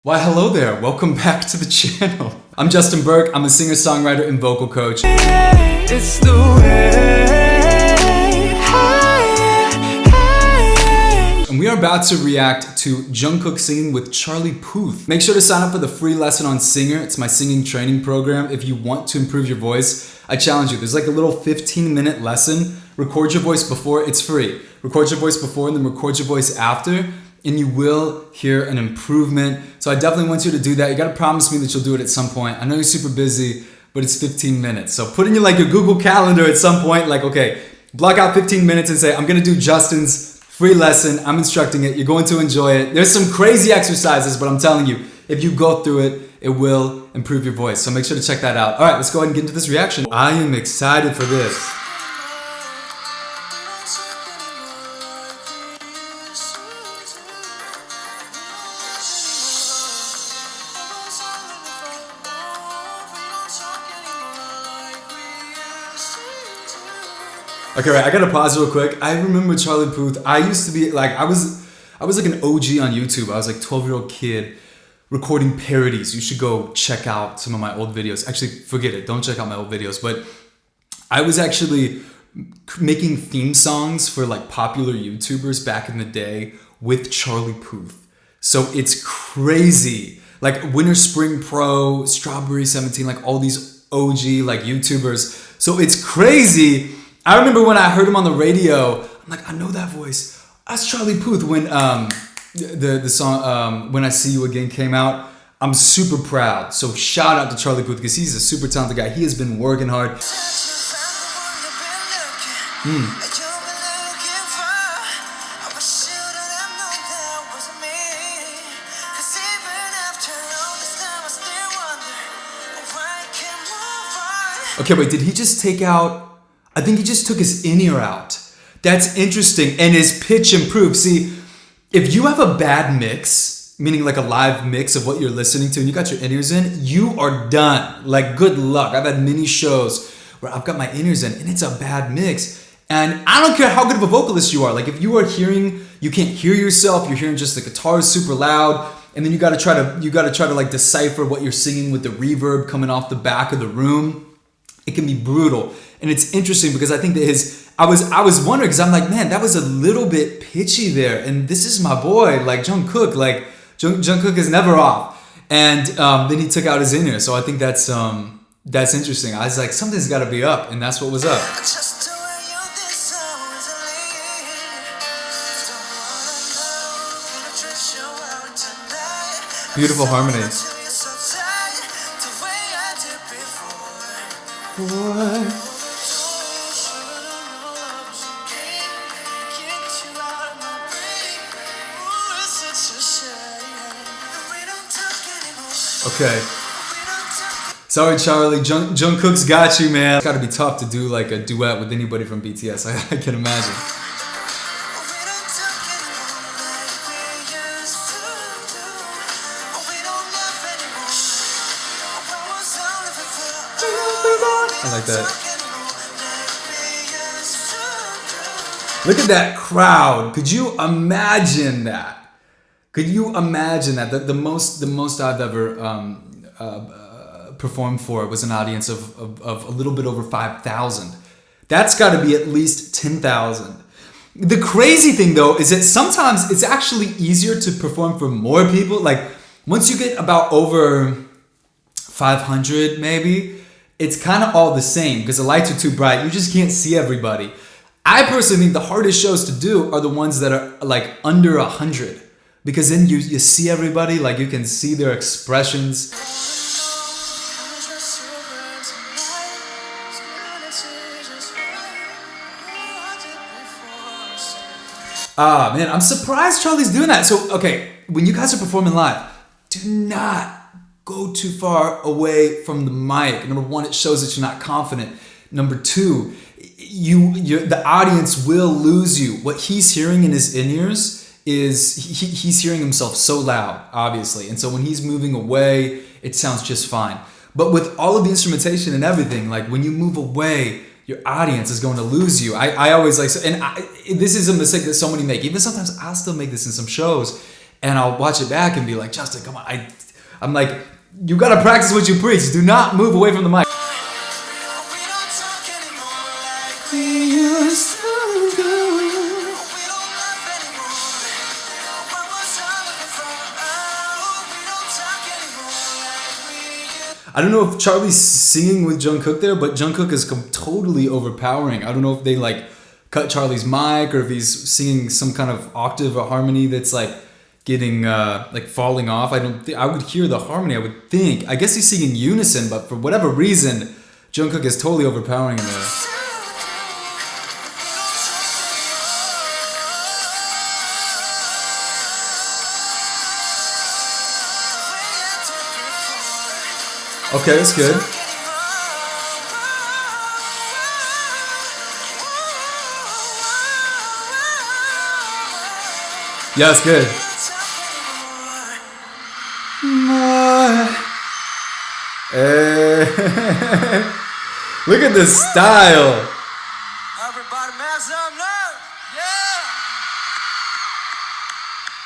Why, hello there. Welcome back to the channel. I'm Justin Burke. I'm a singer, songwriter, and vocal coach. It's the way. And we are about to react to Jungkook singing with Charlie Puth. Make sure to sign up for the free lesson on Singer. It's my singing training program. If you want to improve your voice, I challenge you. There's like a little 15-minute lesson. Record your voice before. It's free. Record your voice before and then record your voice after, and you will hear an improvement. So I definitely want you to do that. You gotta promise me that you'll do it at some point. I know you're super busy, but it's 15 minutes. So put in your Google Calendar at some point, okay, block out 15 minutes and say, I'm gonna do Justin's free lesson. I'm instructing it. You're going to enjoy it. There's some crazy exercises, but I'm telling you, if you go through it, it will improve your voice. So make sure to check that out. All right, let's go ahead and get into this reaction. I am excited for this. Okay, right, I gotta pause real quick. I remember Charlie Puth. I used to be I was like an OG on YouTube. I was like 12-year-old kid recording parodies. You should go check out some of my old videos. Actually, forget it. Don't check out my old videos. But I was actually making theme songs for popular YouTubers back in the day with Charlie Puth. So it's crazy. Winter Spring Pro, Strawberry 17, all these OG YouTubers. So it's crazy. I remember when I heard him on the radio, I'm like, I know that voice. That's Charlie Puth. When the song When I See You Again came out, I'm super proud. So shout out to Charlie Puth because he's a super talented guy. He has been working hard. Okay, wait, did he just take out... I think he just took his in-ear out. That's interesting. And his pitch improved. See, if you have a bad mix, meaning a live mix of what you're listening to and you got your in-ears in, you are done. Good luck. I've had many shows where I've got my in-ears in and it's a bad mix. And I don't care how good of a vocalist you are. If you are hearing, you can't hear yourself, you're hearing just the guitar is super loud, and then you gotta try to decipher what you're singing with the reverb coming off the back of the room. It can be brutal. And it's interesting because I think that I was wondering because I'm man, that was a little bit pitchy there. And this is my boy, Jungkook. Jungkook is never off. And then he took out his in-ear. So I think that's interesting. I was like, something's got to be up. And that's what was up. Beautiful harmony. Okay. Sorry, Charlie. Jungkook's got you, man. It's gotta be tough to do a duet with anybody from BTS. I can imagine. I like that. Look at that crowd. Could you imagine that? Could you imagine that? The most I've ever performed for was an audience of a little bit over 5,000. That's got to be at least 10,000. The crazy thing though is that sometimes it's actually easier to perform for more people. Once you get about over 500 maybe, it's kind of all the same because the lights are too bright. You just can't see everybody. I personally think the hardest shows to do are the ones that are under 100. Because then you see everybody, you can see their expressions. Ah, man, I'm surprised Charlie's doing that. So, okay, when you guys are performing live, do not go too far away from the mic. Number one, it shows that you're not confident. Number two, the audience will lose you. What he's hearing in his in-ears is he's hearing himself so loud, obviously. And so when he's moving away, it sounds just fine. But with all of the instrumentation and everything, when you move away, your audience is going to lose you. I always this is a mistake that so many make. Even sometimes I'll still make this in some shows. and I'll watch it back and be like, Justin, come on. I'm like, you gotta practice what you preach. Do not move away from the mic. I don't know if Charlie's singing with Jungkook there, but Jungkook is totally overpowering. I don't know if they like cut Charlie's mic or if he's singing some kind of octave or harmony that's like getting like falling off. I would hear the harmony, I would think. I guess he's singing unison, but for whatever reason, Jungkook is totally overpowering in there. Okay, that's good. Yeah, that's good. Look at this style. Everybody make some noise. Yeah.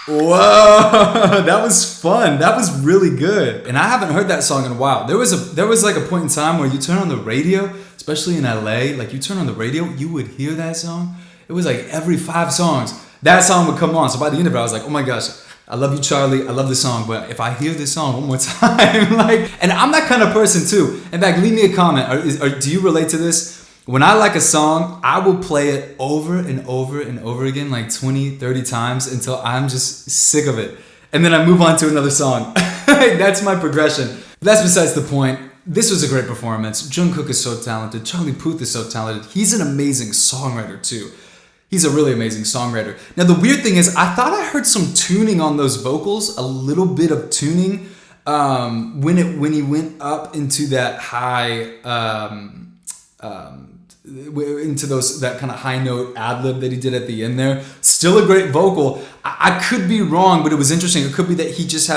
Whoa, that was fun. That was really good. And I haven't heard that song in a while. There was like a point in time where you turn on the radio, especially in LA, like you turn on the radio, you would hear that song. It was like every 5 songs, that song would come on. So by the end of it, I was like, oh my gosh, I love you, Charlie. I love this song. But if I hear this song one more time, like, and I'm that kind of person too. In fact, leave me a comment. Or do you relate to this? When I like a song, I will play it over and over and over again, like 20, 30 times until I'm just sick of it. And then I move on to another song. That's my progression. But that's besides the point. This was a great performance. Jungkook is so talented. Charlie Puth is so talented. He's an amazing songwriter too. He's a really amazing songwriter. Now the weird thing is, I thought I heard some tuning on those vocals, a little bit of tuning when he went up into that high, into that kind of high note ad lib that he did at the end there. Still a great vocal. I could be wrong, but it was interesting. It could be that he just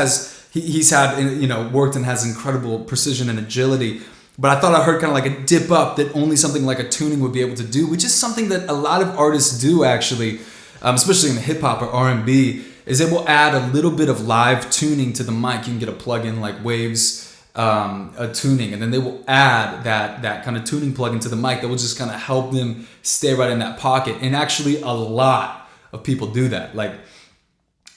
he's had, you know, worked and has incredible precision and agility. But I thought I heard kind of like a dip up that only something like a tuning would be able to do, which is something that a lot of artists do actually, especially in the hip hop or R&B, is it will add a little bit of live tuning to the mic. You can get a plugin like Waves, a tuning, and then they will add that kind of tuning plugin to the mic that will just kind of help them stay right in that pocket. And actually a lot of people do that. Like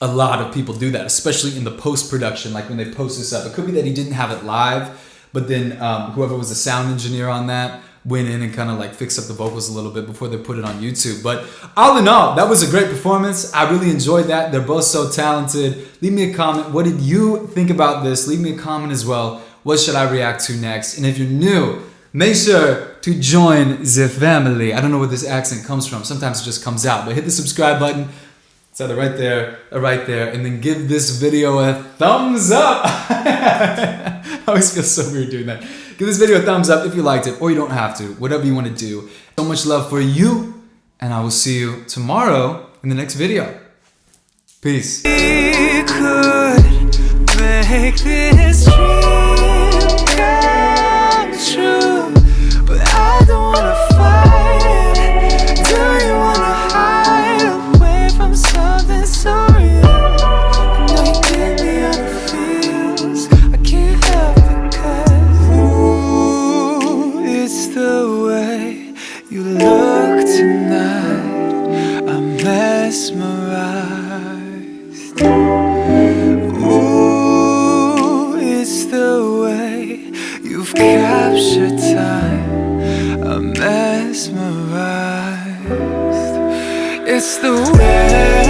a lot of people do that, especially in the post-production, like when they post this up. It could be that he didn't have it live, but then whoever was the sound engineer on that went in and kind of like fixed up the vocals a little bit before they put it on YouTube. But all in all, that was a great performance. I really enjoyed that. They're both so talented. Leave me a comment. What did you think about this? Leave me a comment as well. What should I react to next? And if you're new, make sure to join the family. I don't know where this accent comes from. Sometimes it just comes out. But hit the subscribe button. It's either right there or right there. And then give this video a thumbs up. I always feel so weird doing that. Give this video a thumbs up if you liked it, or you don't have to. Whatever you want to do. So much love for you. And I will see you tomorrow in the next video. Peace. We could make this dream come true, but I don't wanna fight it. Do you wanna hide away from something so real? I know you get me on the feels. I can't help it, 'cause ooh, it's the way you look tonight. I'm mesmerized. Ooh, it's the way you've captured time. I'm mesmerized. It's the way